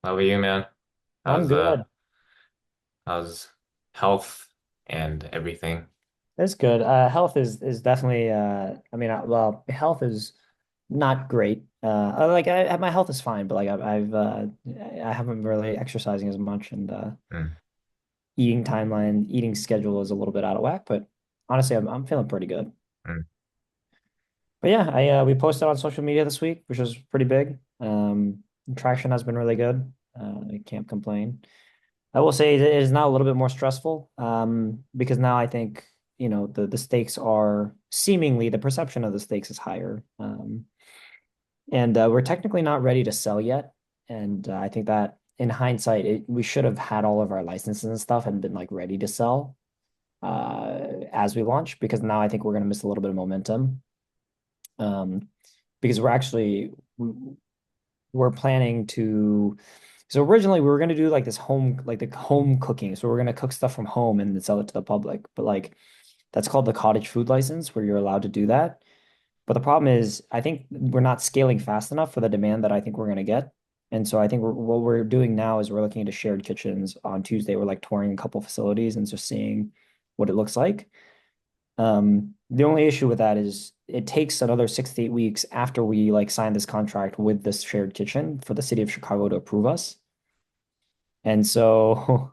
How are you, man? I'm How's good. how's health and everything? It's good. Health is definitely I mean well, health is not great. My health is fine, but like I haven't really exercising as much and Mm, eating schedule is a little bit out of whack, but honestly I'm feeling pretty good. mm. But yeah, I we posted on social media this week, which was pretty big. Traction has been really good. I can't complain. I will say it is now a little bit more stressful because now I think, the stakes are seemingly the perception of the stakes is higher. And we're technically not ready to sell yet. And I think that in hindsight, we should have had all of our licenses and stuff and been like ready to sell as we launch because now I think we're going to miss a little bit of momentum um, because we're planning to. So originally we were going to do like this home, like the home cooking. So we're going to cook stuff from home and then sell it to the public. But like that's called the cottage food license where you're allowed to do that. But the problem is I think we're not scaling fast enough for the demand that I think we're going to get. And so I think what we're doing now is we're looking into shared kitchens on Tuesday. We're like touring a couple facilities and just seeing what it looks like. The only issue with that is it takes another 6 to 8 weeks after we like sign this contract with this shared kitchen for the city of Chicago to approve us. And so,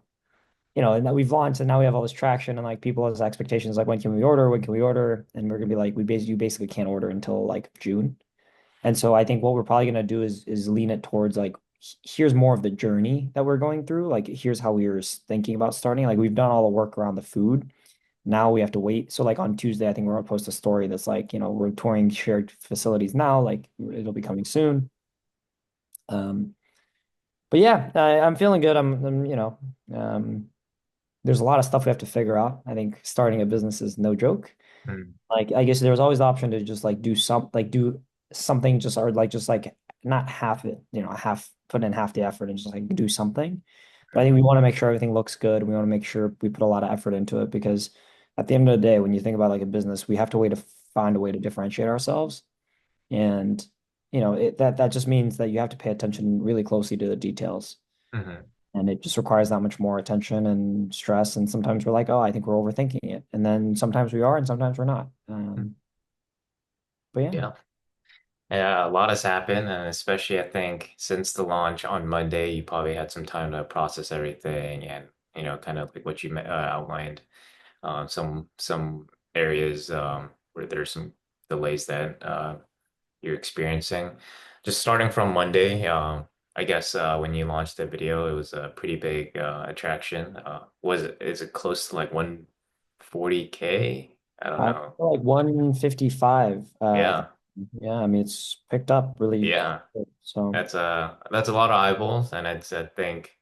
and that we've launched and now we have all this traction and like people has expectations like when can we order? When can we order? And we're gonna be like, you basically can't order until like June. And so I think what we're probably gonna do is lean it towards like here's more of the journey that we're going through. Like here's how we were thinking about starting. Like we've done all the work around the food. Now we have to wait. So like on Tuesday, I think we're gonna post a story that's like, we're touring shared facilities now, like it'll be coming soon. Um, but yeah, I'm feeling good. Um, there's a lot of stuff we have to figure out. I think starting a business is no joke. Mm. Like I guess there was always the option to just like do something just or like just like not half it, half put in half the effort and just like do something. But I think we want to make sure everything looks good. We want to make sure we put a lot of effort into it because at the end of the day, when you think about like a business, we have to find a way to differentiate ourselves. And that just means that you have to pay attention really closely to the details. Mhm. And it just requires that much more attention and stress. And sometimes we're like, oh, I think we're overthinking it. And then sometimes we are, and sometimes we're not. But yeah, Yeah. Yeah, a lot has happened, and especially I think since the launch on Monday, you probably had some time to process everything and kind of like what you outlined. Some areas where there's some delays that you're experiencing. Just starting from Monday, I guess when you launched the video, it was a pretty big attraction. Is it close to like 140K? I don't I know. feel like 155. Yeah, Yeah, I mean it's picked up really. yeah. Good. So That's a lot of eyeballs, and I think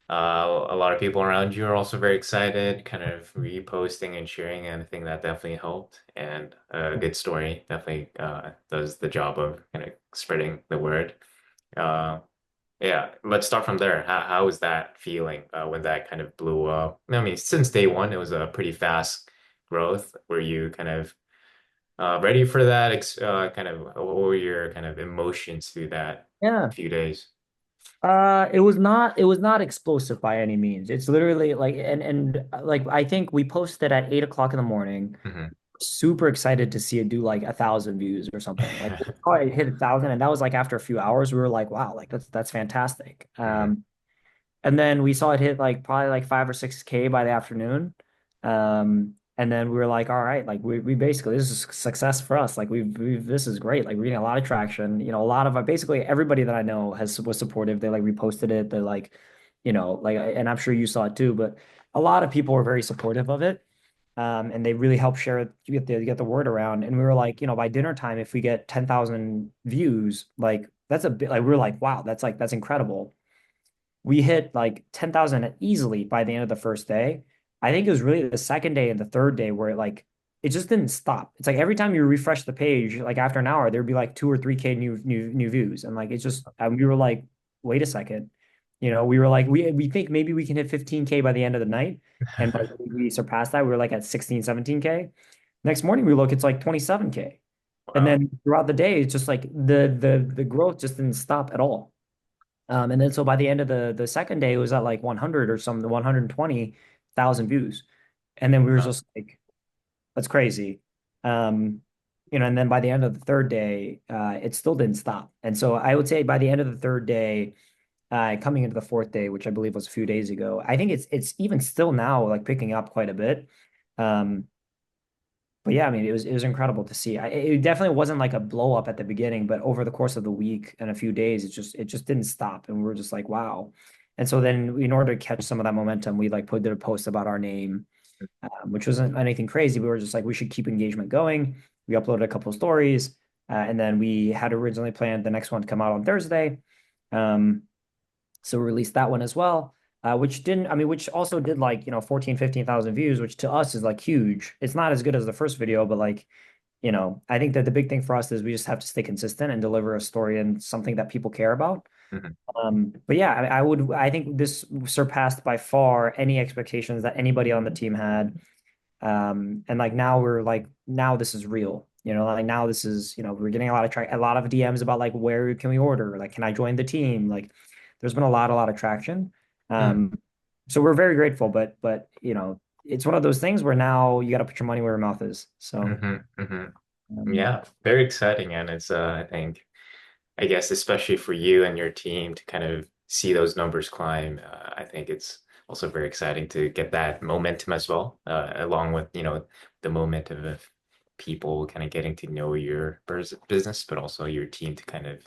a lot of people around you are also very excited, kind of reposting and sharing, and I think that definitely helped. And a good story definitely does the job of kind of spreading the word. Uh, yeah, let's start from there. How was that feeling when that kind of blew up? I mean, since day one, it was a pretty fast growth. Were you kind of ready for that? Kind of, what were your kind of emotions through that yeah, few days? it was not explosive by any means. It's literally like like I think we posted at 8 o'clock in the morning. Hmm. Super excited to see it do like 1,000 views or something. Like we saw it hit 1,000, and that was like after a few hours. We were like, wow, like that's fantastic. Hmm. And then we saw it hit like probably like 5 or 6K by the afternoon. And then we were like, all right, like we basically this is success for us. Like we've this is great. Like we're getting a lot of traction. A lot of basically everybody that I know was supportive. They like reposted it. They're like, and I'm sure you saw it too, but a lot of people were very supportive of it. And they really helped share it, get the word around. And we were like, by dinner time, if we get 10,000 views, like that's a bit like we are like, wow, that's incredible. We hit like 10,000 easily by the end of the first day. I think it was really the second day and the third day where it just didn't stop. It's like every time you refresh the page, like after an hour, there'd be like 2 or 3K new views. And like it's just and we were like, wait a second. We were like, we think maybe we can hit 15K by the end of the night. And like we surpassed that. We were like at 16, 17K. Next morning we look, it's like 27K. And Wow. then throughout the day, it's just like the growth just didn't stop at all. And then so by the end of the second day, it was at like 100 or something, 120,000 views. And then we were Oh. just like, that's crazy. Um, and then by the end of the third day, it still didn't stop. And so I would say by the end of the third day, coming into the fourth day, which I believe was a few days ago, I think it's even still now like picking up quite a bit. Um, but yeah, I mean, it was incredible to see. It definitely wasn't like a blow up at the beginning, but over the course of the week and a few days, it just didn't stop, and we were just like, wow. And so then, in order to catch some of that momentum, we like did a post about our name, which wasn't anything crazy. We were just like, we should keep engagement going. We uploaded a couple of stories, and then we had originally planned the next one to come out on Thursday. Um, so we released that one as well, which didn't, I mean, which also did like, 14, 15,000 views, which to us is like huge. It's not as good as the first video, but like, I think that the big thing for us is we just have to stay consistent and deliver a story and something that people care about. Mhm. But yeah, I think this surpassed by far any expectations that anybody on the team had. And like now we're like, now this is real, like now this is, we're getting a lot of DMs about like, where can we order? Like, can I join the team? Like, there's been a lot of traction. Mm. So we're very grateful, but it's one of those things where now you got to put your money where your mouth is. So, Hmm. Hmm. um, Yeah, very exciting. And it's, I think, I guess, especially for you and your team to kind of see those numbers climb, I think it's also very exciting to get that momentum as well, along with, the momentum of people kind of getting to know your business, but also your team to kind of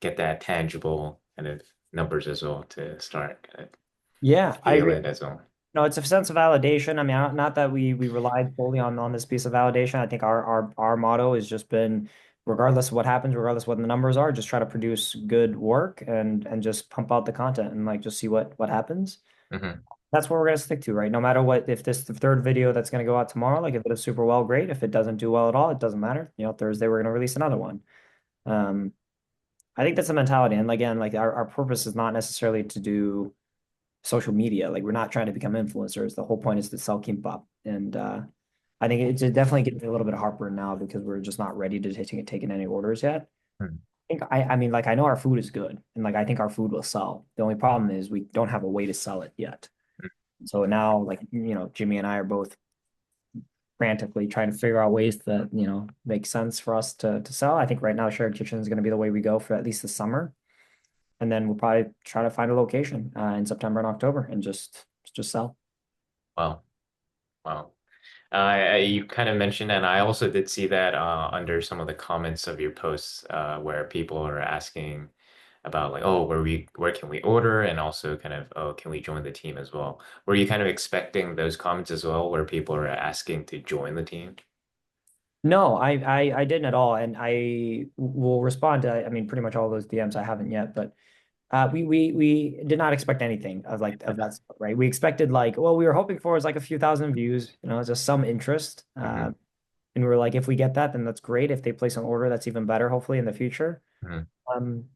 get that tangible kind of numbers as well to start kind of yeah, I feel agree. it as well. No, it's a sense of validation. I mean, not that we relied fully on this piece of validation. I think our motto has just been, regardless of what happens, regardless of what the numbers are, just try to produce good work and just pump out the content and like just see what happens. Hmm. That's what we're gonna stick to, right? No matter what, if this the third video that's gonna go out tomorrow, like if it does super well, great. If it doesn't do well at all, it doesn't matter. Thursday we're gonna release another one. Um, I think that's the mentality. And again, like our purpose is not necessarily to do social media. Like we're not trying to become influencers. The whole point is to sell kimbap. And I think it's definitely getting a little bit of heartburn now because we're just not ready to taking any orders yet. I mean, like I know our food is good, and like I think our food will sell. The only problem is we don't have a way to sell it yet. So now, like Jimmy and I are both frantically trying to figure out ways that make sense for us to sell. I think right now shared kitchen is going to be the way we go for at least the summer, and then we'll probably try to find a location in September and October and just sell. Wow. Wow. You kind of mentioned, and I also did see that under some of the comments of your posts, where people are asking about like, oh, where can we order, and also kind of, oh, can we join the team as well? Were you kind of expecting those comments as well, where people are asking to join the team? No, I didn't at all, and I will respond to I mean pretty much all those DMs. I haven't yet, but we did not expect anything of that stuff, right? We expected like well we were hoping for is like a few thousand views, just some interest, Hmm. and we were like if we get that then that's great. If they place an order, that's even better. Hopefully in the future. Hmm.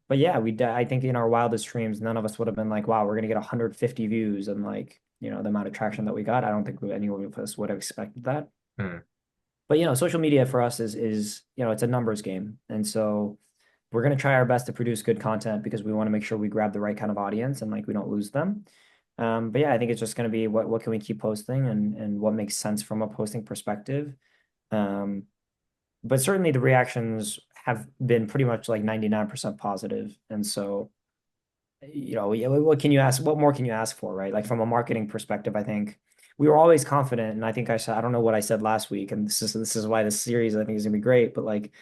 But yeah, I think in our wildest dreams, none of us would have been like, wow, we're gonna get 150 views and like the amount of traction that we got. I don't think any of us would have expected that. Hmm. But social media for us is it's a numbers game. And so we're going to try our best to produce good content because we want to make sure we grab the right kind of audience and like we don't lose them. But yeah, I think it's just going to be what can we keep posting and what makes sense from a posting perspective. Um, but certainly the reactions have been pretty much like 99% positive. And so, yeah, what can you ask? What more can you ask for, right? Like from a marketing perspective, I think we were always confident. And I think I said, I don't know what I said last week, and this is why this series I think is gonna be great. But like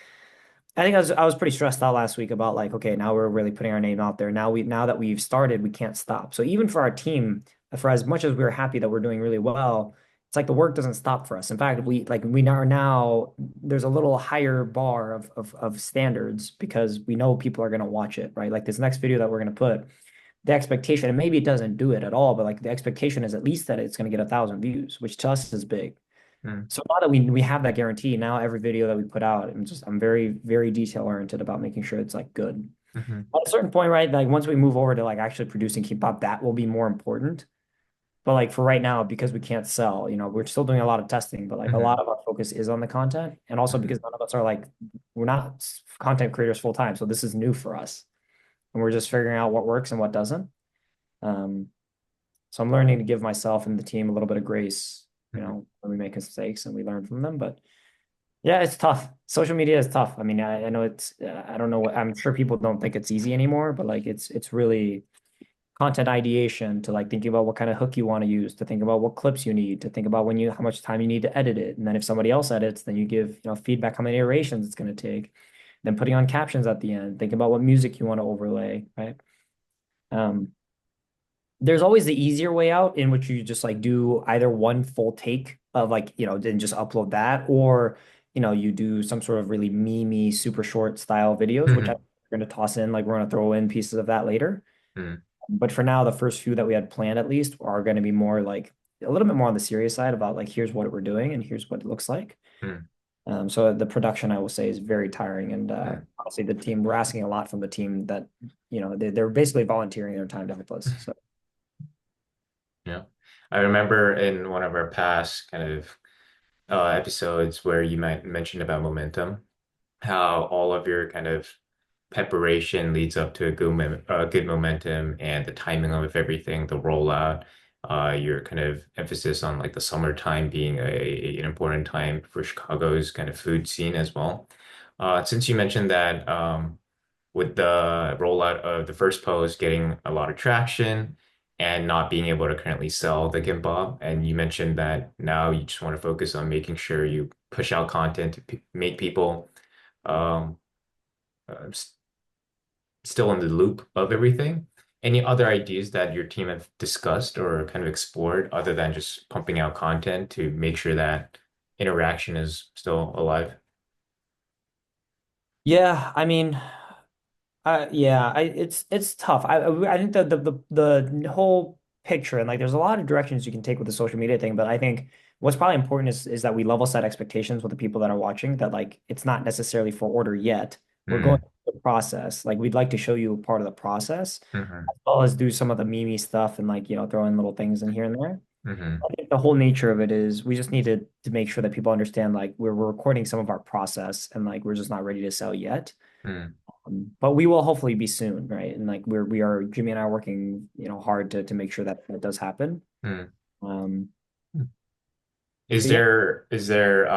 I think I was pretty stressed out last week about like, okay, now we're really putting our name out there. Now that we've started, we can't stop. So even for our team, for as much as we're happy that we're doing really well, it's like the work doesn't stop for us. In fact, we are now there's a little higher bar of standards because we know people are gonna watch it, right? Like this next video that we're gonna put, the expectation, and maybe it doesn't do it at all, but like the expectation is at least that it's gonna get 1,000 views, which to us is big. Hmm. So now that we have that guarantee, now every video that we put out, I'm very, very detail oriented about making sure it's like good. Hmm. At a certain point, right? Like once we move over to like actually producing K-pop, that will be more important. But like for right now, because we can't sell, we're still doing a lot of testing, but like a lot Hmm. of our focus is on the content. And also Hmm. because none of us are like, we're not content creators full time. So this is new for us. and we're just figuring out what works and what doesn't. Um, so I'm learning to give myself and the team a little bit of grace, Mhm. when we make mistakes and we learn from them. But yeah, it's tough. Social media is tough. I mean, I know I don't know I'm sure people don't think it's easy anymore, but like it's really content ideation to like thinking about what kind of hook you want to use, to think about what clips you need, to think about how much time you need to edit it. And then if somebody else edits, then you give, feedback how many iterations it's going to take. Then putting on captions at the end, think about what music you want to overlay, right? Um, there's always the easier way out in which you just like do either one full take of like, then just upload that, or you do some sort of really memey, super short style videos, which I'm Mhm. going to toss in, like we're going to throw in pieces of that later. Mhm. But for now, the first few that we had planned at least are going to be more like a little bit more on the serious side about like, here's what we're doing and here's what it looks like. Mhm. So the production, I will say, is very tiring. And Mhm. honestly, we're asking a lot from the team that, they're basically volunteering their time to help us. So Yeah. I remember in one of our past kind of episodes where you might mention about momentum, how all of your kind of preparation leads up to a good momentum and the timing of everything, the rollout, your kind of emphasis on like the summertime being an important time for Chicago's kind of food scene as well. Since you mentioned that with the rollout of the first post getting a lot of traction and not being able to currently sell the gimbal, and you mentioned that now you just want to focus on making sure you push out content to make people um, s still in the loop of everything. Any other ideas that your team have discussed or kind of explored other than just pumping out content to make sure that interaction is still alive? yeah, I mean, yeah, it's tough. I think the whole picture, and like there's a lot of directions you can take with the social media thing, but I think what's probably important is that we level set expectations with the people that are watching, that like it's not necessarily for order yet. We're going Mm, through the process. Like we'd like to show you part of the process, hmm as well as do some of the meme stuff and like, throw in little things in here and there. hmm I think the whole nature of it is we just need to make sure that people understand like we're recording some of our process and like we're just not ready to sell yet. mm, But we will hopefully be soon, right? And like we are Jimmy and I are working, hard to make sure that that does happen. mm. Um, Is but yeah, there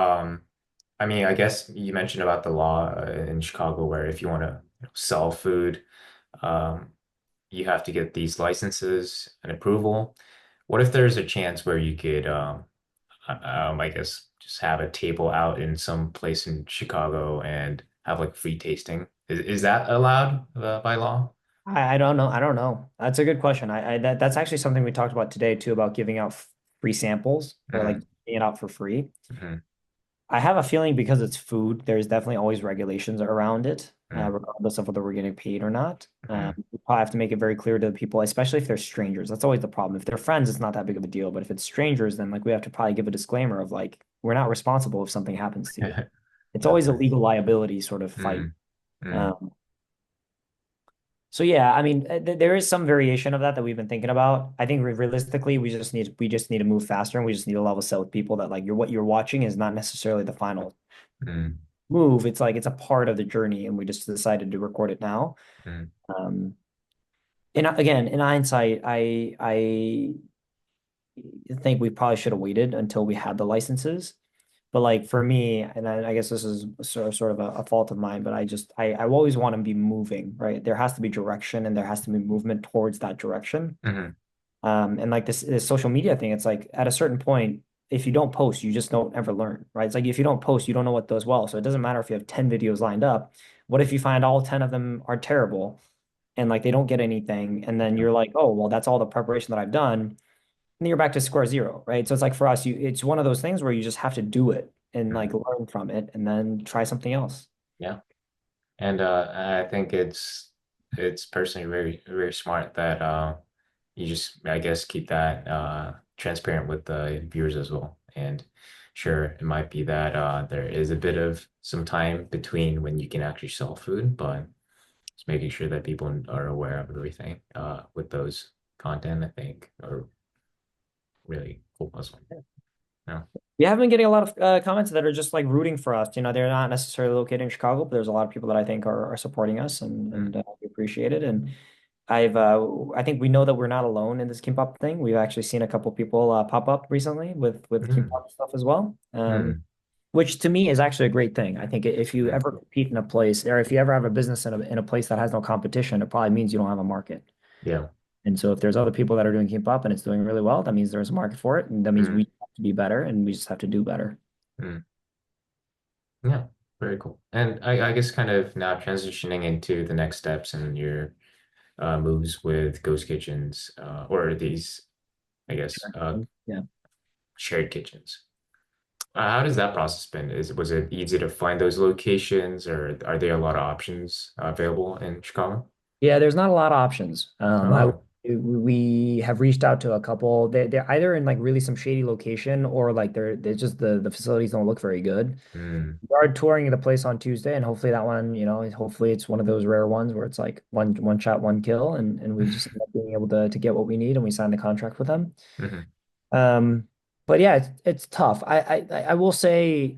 I mean, I guess you mentioned about the law in Chicago where if you want to sell food, um, you have to get these licenses and approval. What if there's a chance where you could I guess just have a table out in some place in Chicago and have like free tasting? Is that allowed by law? I don't know. I don't know. That's a good question. That's actually something we talked about today too, about giving out free samples or like Mm, giving it out for free. mm, I have a feeling because it's food, there's definitely always regulations around it, mm, regardless of whether we're getting paid or not. mm, We probably have to make it very clear to the people, especially if they're strangers. That's always the problem. If they're friends, it's not that big of a deal. But if it's strangers, then like we have to probably give a disclaimer of like, we're not responsible if something happens to you. mm. It's always a Okay. legal liability sort of fight. Mm, mm, Um, so yeah, I mean, there is some variation of that we've been thinking about. I think realistically, we just need to move faster, and we just need to level set with people that like what you're watching is not necessarily the final mm, move. It's like it's a part of the journey, and we just decided to record it now. mm, Um, and again, in hindsight, I think we probably should have waited until we had the licenses. But like for me, and I guess this is sort of a fault of mine, but I always want to be moving, right? There has to be direction and there has to be movement towards that direction. mm, And like this social media thing, it's like at a certain point, if you don't post, you just don't ever learn, right? It's like if you don't post, you don't know what does well. So it doesn't matter if you have 10 videos lined up. What if you find all 10 of them are terrible and like they don't get anything? And then you're like, oh, well, that's all the preparation that I've done. And then you're back to square zero, right? So it's like for us, it's one of those things where you just have to do it and like mm. learn from it and then try something else. Yeah. And I think it's personally very smart that you just I guess keep that transparent with the viewers as well. And sure, it might be that there is a bit of some time between when you can actually sell food, but just making sure that people are aware of everything with those content, I think, are really cool as well. Yeah. We have been getting a lot of comments that are just like rooting for us. You know, they're not necessarily located in Chicago, but there's a lot of people that I think are supporting us, and Mm, we appreciate it. And I think we know that we're not alone in this Kimbap thing. We've actually seen a couple people pop up recently with mm, Kimbap stuff as well. mm, Which to me is actually a great thing. I think if you mm. ever compete in a place, or if you ever have a business in a place that has no competition, it probably means you don't have a market. Yeah. And so if there's other people that are doing Kimbap and it's doing really well, that means there's a market for it, and that means we Mm, have to be better, and we just have to do better. mm. Yeah. Very cool. And I guess kind of now transitioning into the next steps and your moves with Ghost Kitchens, or these, I guess, Yeah. shared kitchens. How does that process been? Was it easy to find those locations, or are there a lot of options available in Chicago? Yeah, there's not a lot of options. Oh. We have reached out to a couple. They're either in like really some shady location, or like they're just the facilities don't look very good. Mm, We are touring the place on Tuesday, and hopefully that one, you know, hopefully it's one of those rare ones where it's like one shot, one kill, and we just end up being able to get what we need, and we sign the contract with them. mhm, Um, but yeah, it's tough. I will say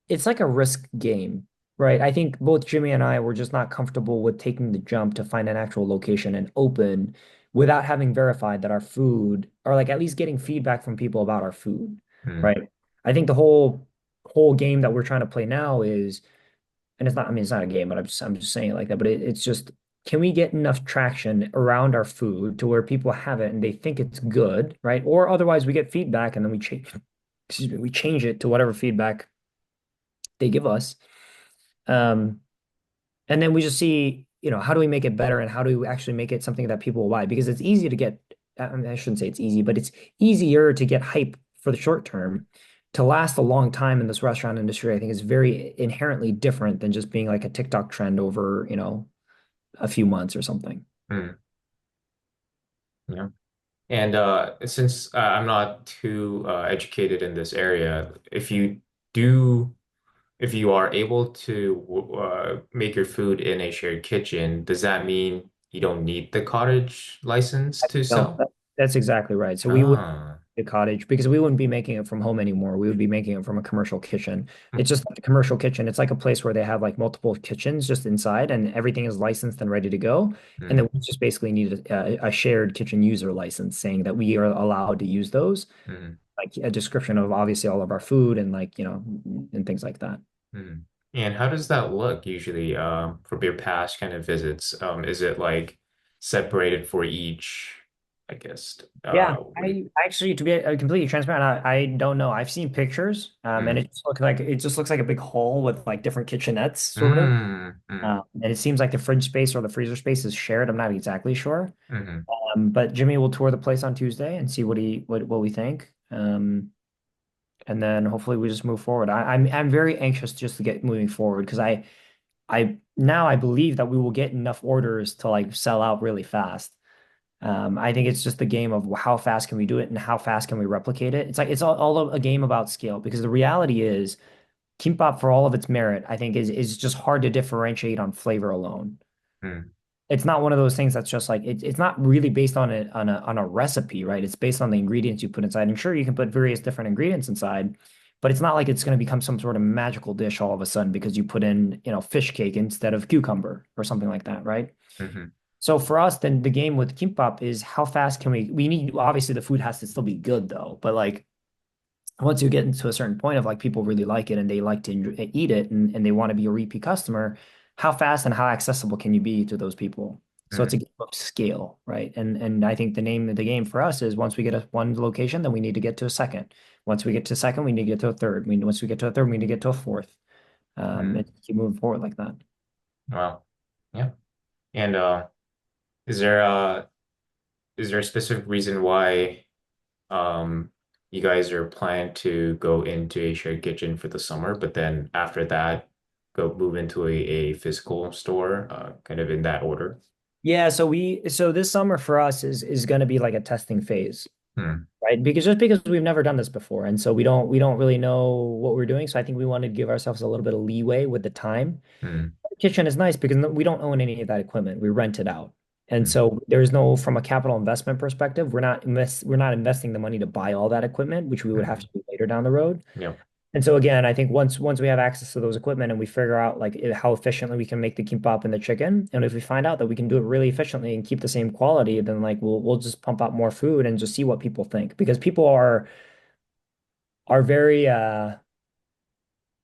it's like a risk game, right? I think both Jimmy and I were just not comfortable with taking the jump to find an actual location and open without having verified that our food, or like at least getting feedback from people about our food, mm, right? I think the whole game that we're trying to play now is, and it's not, I mean, it's not a game, but I'm just saying it like that, but it's just, can we get enough traction around our food to where people have it and they think it's good, right? Or otherwise we get feedback and then we change, excuse me, we change it to whatever feedback they give us. Um, and then we just see, you know, how do we make it better and how do we actually make it something that people will buy? Because it's easy to get, I mean, I shouldn't say it's easy, but it's easier to get hype for the short term. To last a long time in this restaurant industry, I think is very inherently different than just being like a TikTok trend over, you know, a few months or something. mm, yeah. And since I'm not too educated in this area, do, if you are able to make your food in a shared kitchen, does that mean you don't need the cottage license to No, sell? that's exactly right. So we would Ah, a cottage because we wouldn't be making it from home anymore. We would be making it from a commercial kitchen. mm, It's just like a commercial kitchen. It's like a place where they have like multiple kitchens just inside and everything is licensed and ready to go. And mm, then we just basically need a shared kitchen user license saying that we are allowed to use those, mm, like a description of obviously all of our food and like, you know, and things like that. mm. And how does that look usually from your past kind of visits? Is it like separated for each, I guess, Yeah, what do you, I actually, to be completely transparent, I don't know. I've seen pictures, and mm, it just looks like a big hall with like different kitchenettes, sort of. mm, mm, And it seems like the fridge space or the freezer space is shared. I'm not exactly sure. mm, But Jimmy will tour the place on Tuesday and see what we think. And then hopefully we just move forward. I'm very anxious just to get moving forward because I now I believe that we will get enough orders to like sell out really fast. I think it's just the game of how fast can we do it and how fast can we replicate it. It's like it's all a game about scale because the reality is kimbap for all of its merit, I think is just hard to differentiate on flavor alone. mm, It's not one of those things that's just like it's not really based on a recipe, right? It's based on the ingredients you put inside. And sure, you can put various different ingredients inside, but it's not like it's going to become some sort of magical dish all of a sudden because you put in, you know, fish cake instead of cucumber or something like that, right? mm, So for us, then the game with kimbap is how fast can we need obviously the food has to still be good though, but like once you get into a certain point of like people really like it and they like to eat it and they want to be a repeat customer, how fast and how accessible can you be to those people? So it's a mm, game of scale, right? And I think the name of the game for us is once we get a one location, then we need to get to a second. Once we get to a second, we need to get to a third. Once we get to a third, we need to get to a fourth. mm. And keep moving forward like that. Wow. Yeah. And is there a specific reason why um you guys are planning to go into a shared kitchen for the summer, but then after that go move into a physical store, kind of in that order? Yeah, so this summer for us is going to be like a testing phase, Hmm. right? Because we've never done this before, and so we don't really know what we're doing. So I think we want to give ourselves a little bit of leeway with the time. Hmm. The kitchen is nice because we don't own any of that equipment. We rent it out, And Mm. so there's no, from a capital investment perspective, we're not investing the money to buy all that equipment, which we would have to Mhm. do later down the road. Yep. And so again, I think once we have access to those equipment and we figure out like how efficiently we can make the kimbap and the chicken, and if we find out that we can do it really efficiently and keep the same quality, then like we'll just pump out more food and just see what people think because people are very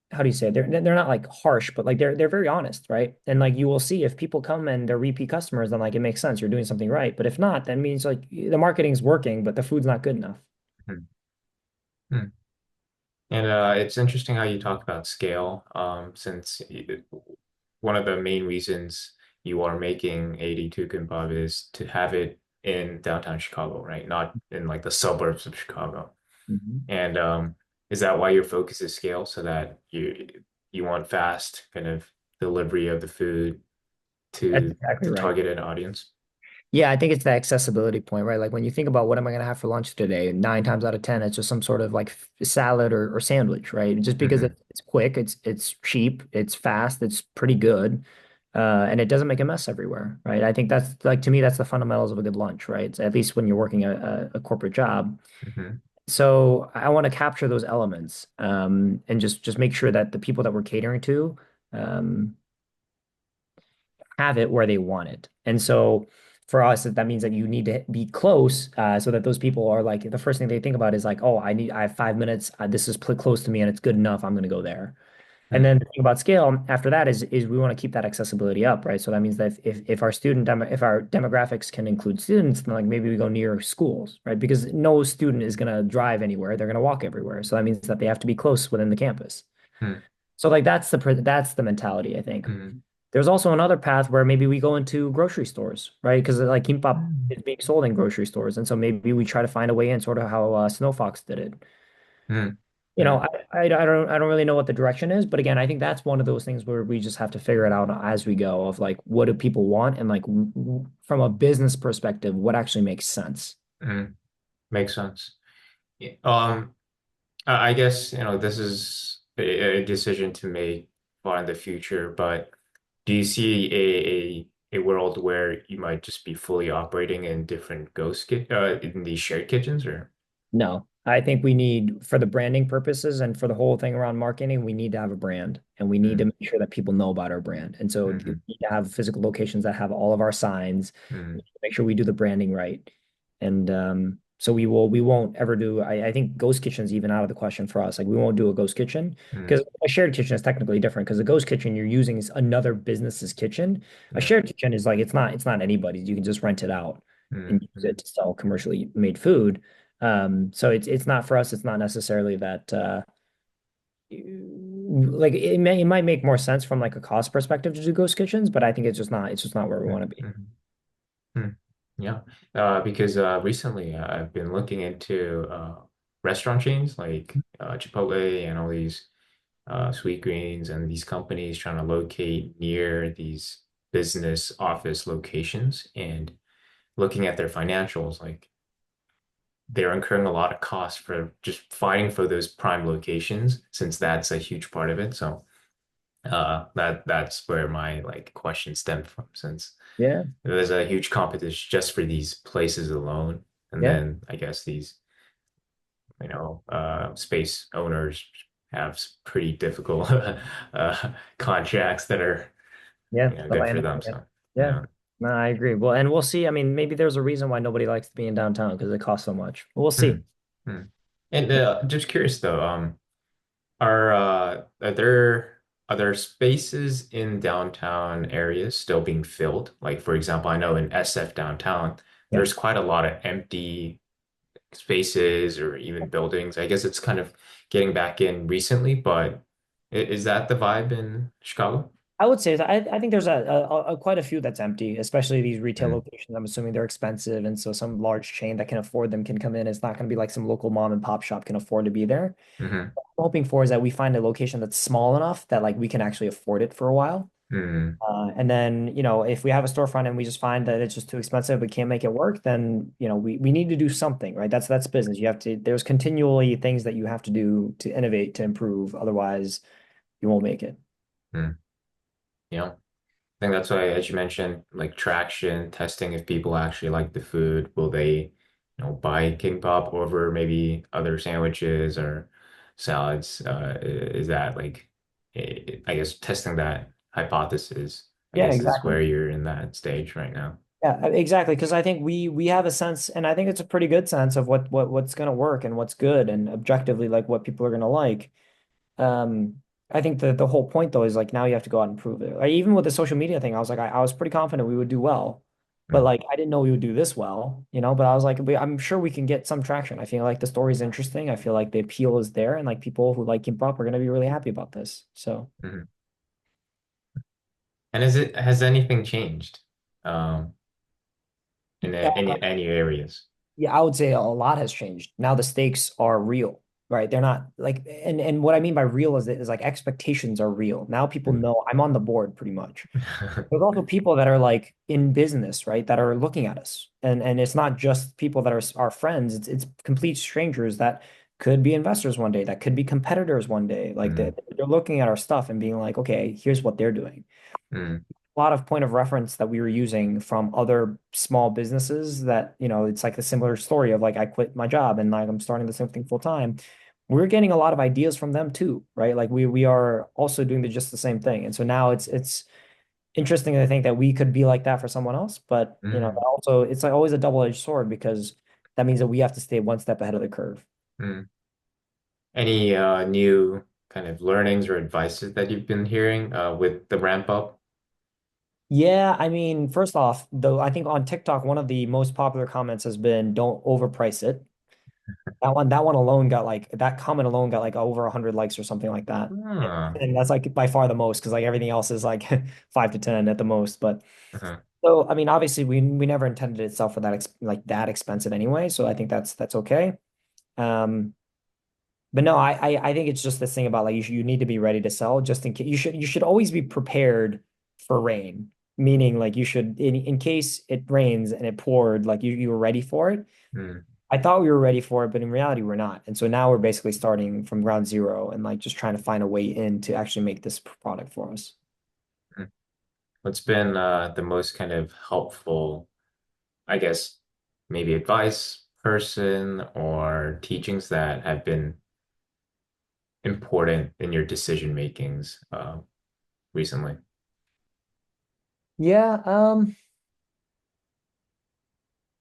how do you say it? They're not like harsh, but like they're very honest, right? And like you will see if people come and they're repeat customers, then like it makes sense. You're doing something right. But if not, that means like the marketing's working, but the food's not good enough. Mhm. Mm. And it's interesting how you talk about scale, since one of the main reasons you are making 82 Kimbap is to have it in downtown Chicago, right? Not in like the suburbs of Chicago. Mhm. And is that why your focus is scale, so that you want fast kind of delivery of the food That's to exactly the right. targeted audience? Yeah, I think it's the accessibility point, right? Like when you think about what am I going to have for lunch today, 9 times out of 10, it's just some sort of like salad or sandwich, right? Just because Hmm. it's quick, it's cheap, it's fast, it's pretty good, and it doesn't make a mess everywhere, right? I think that's like to me, that's the fundamentals of a good lunch, right? It's at least when you're working a corporate job. Hmm. So I want to capture those elements, and just make sure that the people that we're catering to, um, have it where they want it. And so for us, that means that you need to be close, so that those people are like the first thing they think about is like, oh, I have 5 minutes. This is close to me and it's good enough. I'm going to go there. And Hmm. then the thing about scale after that is we want to keep that accessibility up, right? So that means that if our if our demographics can include students, then like maybe we go near schools, right? Because no student is going to drive anywhere; they're going to walk everywhere. So that means that they have to be close within the campus. Hmm. So like that's the mentality, I think. Hmm. There's also another path where maybe we go into grocery stores, right? Because like kimbap Hmm. is being sold in grocery stores, and so maybe we try to find a way in, sort of how Snow Fox did it. Hmm. You know, Hmm. I don't really know what the direction is, but again, I think that's one of those things where we just have to figure it out as we go of like what do people want and like from a business perspective, what actually makes sense. Hmm. Makes sense. Yeah. I guess, this is a decision to make far in the future, but do you see a world where you might just be fully operating in different in these shared kitchens, or? No, I think we need, for the branding purposes and for the whole thing around marketing, we need to have a brand and we need to Mm. make sure that people know about our brand. And so we Hmm. need to have physical locations that have all of our signs. We Mm. need to make sure we do the branding right. And so we won't ever do, I think ghost kitchen's even out of the question for us. Like we won't do a ghost kitchen Mm. because a shared kitchen is technically different because a ghost kitchen you're using is another business's kitchen. A Yeah. shared kitchen is like it's not anybody's. You can just rent it out and use Mm. it to sell commercially made food. So it's not for us, it's not necessarily that like it might make more sense from like a cost perspective to do ghost kitchens, but I think it's just not where we want to Mm. be. Mm. Mm. Yeah. Because recently I've been looking into restaurant chains like Chipotle and all these Sweet Greens and these companies trying to locate near these business office locations, and looking at their financials, like they're incurring a lot of costs for just fighting for those prime locations, since that's a huge part of it. So that's where my like question stemmed from, since Yeah, there's a huge competition just for these places alone. And yeah, then I guess these, space owners have pretty difficult contracts that are, yeah. The good for landowner, them. yeah. So, Yeah. yeah. No, I agree. Well, and we'll see. I mean, maybe there's a reason why nobody likes to be in downtown because it costs so much. We'll Hmm. see. Hmm. And just curious though, are there spaces in downtown areas still being filled? Like for example, I know in SF downtown, Yeah. there's quite a lot of empty spaces or even buildings. I guess it's kind of getting back in recently, but is that the vibe in Chicago? I would say that I think there's a quite a few that's empty, especially these retail Mm. locations. I'm assuming they're expensive, and so some large chain that can afford them can come in. It's not going to be like some local mom and pop shop can afford to be there. Hmm. What I'm hoping for is that we find a location that's small enough that like we can actually afford it for a while. Mm. And then, if we have a storefront and we just find that it's just too expensive, we can't make it work, then, we need to do something, right? That's business. There's continually things that you have to do to innovate, to improve. Otherwise, you won't make it. Mm. Yeah. think that's why, as you mentioned, like traction, testing if people actually like the food, will they, buy kimbap over maybe other sandwiches or salads? Is that like, I guess testing that hypothesis, I Yeah, guess is exactly. where you're in that stage right now. Yeah, exactly. Because I think we have a sense, and I think it's a pretty good sense of what's going to work and what's good, and objectively like what people are going to like. I think the whole point though is like now you have to go out and prove it. Like, even with the social media thing, I was like I was pretty confident we would do well, but Mm, like I didn't know we would do this well, you know. But I was like, I'm sure we can get some traction. I feel like the story is interesting. I feel like the appeal is there, and like people who like kimbap are going to be really happy about this. So. mhm. And has anything changed um, in any areas? Yeah, I would say a lot has changed. Now the stakes are real, right? They're not like, and what I mean by real is like expectations are real. Now people Mm. know I'm on the board pretty much. There's also people that are like in business, right? That are looking at us. And it's not just people that are our friends. It's complete strangers that could be investors one day, that could be competitors one day. Like Mm, they're looking at our stuff and being like, okay, here's what they're doing. mm, A lot of point of reference that we were using from other small businesses that, it's like a similar story of like I quit my job and like I'm starting the same thing full time. We're getting a lot of ideas from them too, right? Like we are also doing just the same thing. And so now it's interesting to think that we could be like that for someone else, but mm, also it's like always a double-edged sword because that means that we have to stay one step ahead of the curve. mm. Any new kind of learnings or advices that you've been hearing with the ramp up? Yeah, I mean, first off, though, I think on TikTok, one of the most popular comments has been don't overprice it. That one alone got like that comment alone got like over 100 likes or something like that. Ah, And that's like by far the most because like everything else is like 5 to 10 at the most. But uh-huh. so I mean, obviously we never intended itself for that ex like that expensive anyway. So I think that's okay. Um, but no, I think it's just this thing about like you need to be ready to sell just in case you should always be prepared for rain. Meaning like you should in case it rains and it poured, like you were ready for it. Mm, I thought we were ready for it, but in reality, we're not. And so now we're basically starting from ground zero and like just trying to find a way in to actually make this product for us. mm. What's been the most kind of helpful, I guess, maybe advice, person, or teachings that have been important in your decision makings recently? Yeah,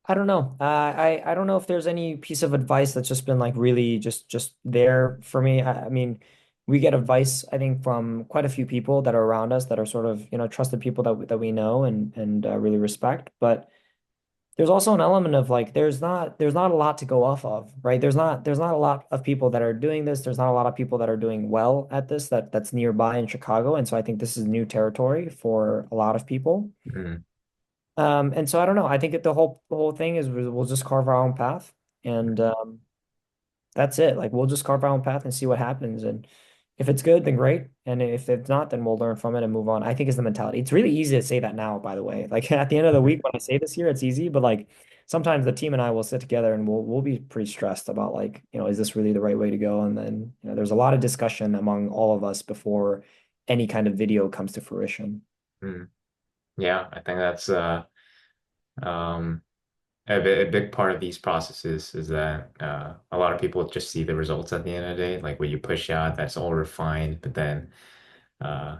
I don't know. I don't know if there's any piece of advice that's just been like really just there for me. I mean, we get advice, I think, from quite a few people that are around us that are sort of, trusted people that we know and really respect. But there's also an element of like there's not a lot to go off of, right? There's not a lot of people that are doing this. There's not a lot of people that are doing well at this that's nearby in Chicago. And so I think this is new territory for a lot of people. Mm, And so I don't know. I think that the whole thing is we'll just carve our own path and that's it. Like we'll just carve our own path and see what happens. And if it's good, then great. And if it's not, then we'll learn from it and move on. I think is the mentality. It's really easy to say that now, by the way. Like at the end of the week when I say this here, it's easy, but like sometimes the team and I will sit together and we'll be pretty stressed about like, is this really the right way to go? And then, there's a lot of discussion among all of us before any kind of video comes to fruition. mm. Yeah, I think that's um, a big part of these processes is that a lot of people just see the results at the end of the day, like what you push out, that's all refined, but then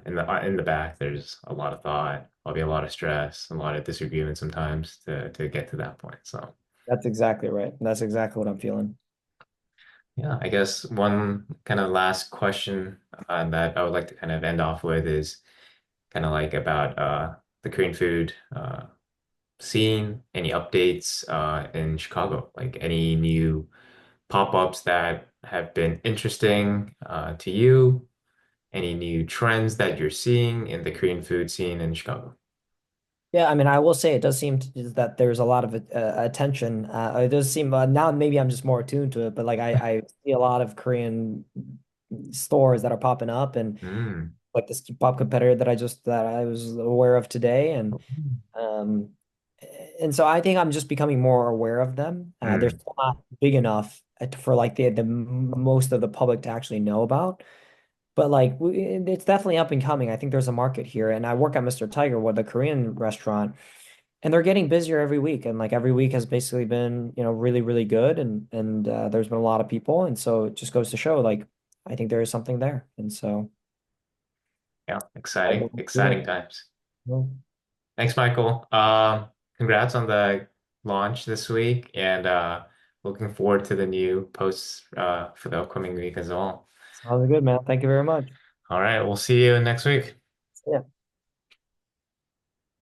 in the back, there's a lot of thought, probably a lot of stress, a lot of disagreement sometimes to get to that point. So That's exactly right. That's exactly what I'm feeling. yeah, I guess one kind of last question that I would like to kind of end off with is kind of like about the Korean food scene, any updates in Chicago, like any new pop-ups that have been interesting to you, any new trends that you're seeing in the Korean food scene in Chicago. Yeah, I mean, I will say it does seem that there's a lot of attention. It does seem now maybe I'm just more attuned to it, but like I see a lot of Korean stores that are popping up, and Mm. like this pop competitor that I was aware of today, um and so I think I'm just becoming more aware of them. They're Mm. still not big enough for like the most of the public to actually know about. But like it's definitely up and coming. I think there's a market here. And I work at Mr. Tiger, with the Korean restaurant, and they're getting busier every week. And like every week has basically been, really, really good. And there's been a lot of people. And so it just goes to show, like, I think there is something there. And so Yeah, I exciting, will do exciting it. times. Well, Thanks, Michael. Congrats on the launch this week, and looking forward to the new posts for the upcoming week as well. sounds good, man. Thank you very much. All right, we'll see you next week. Yeah.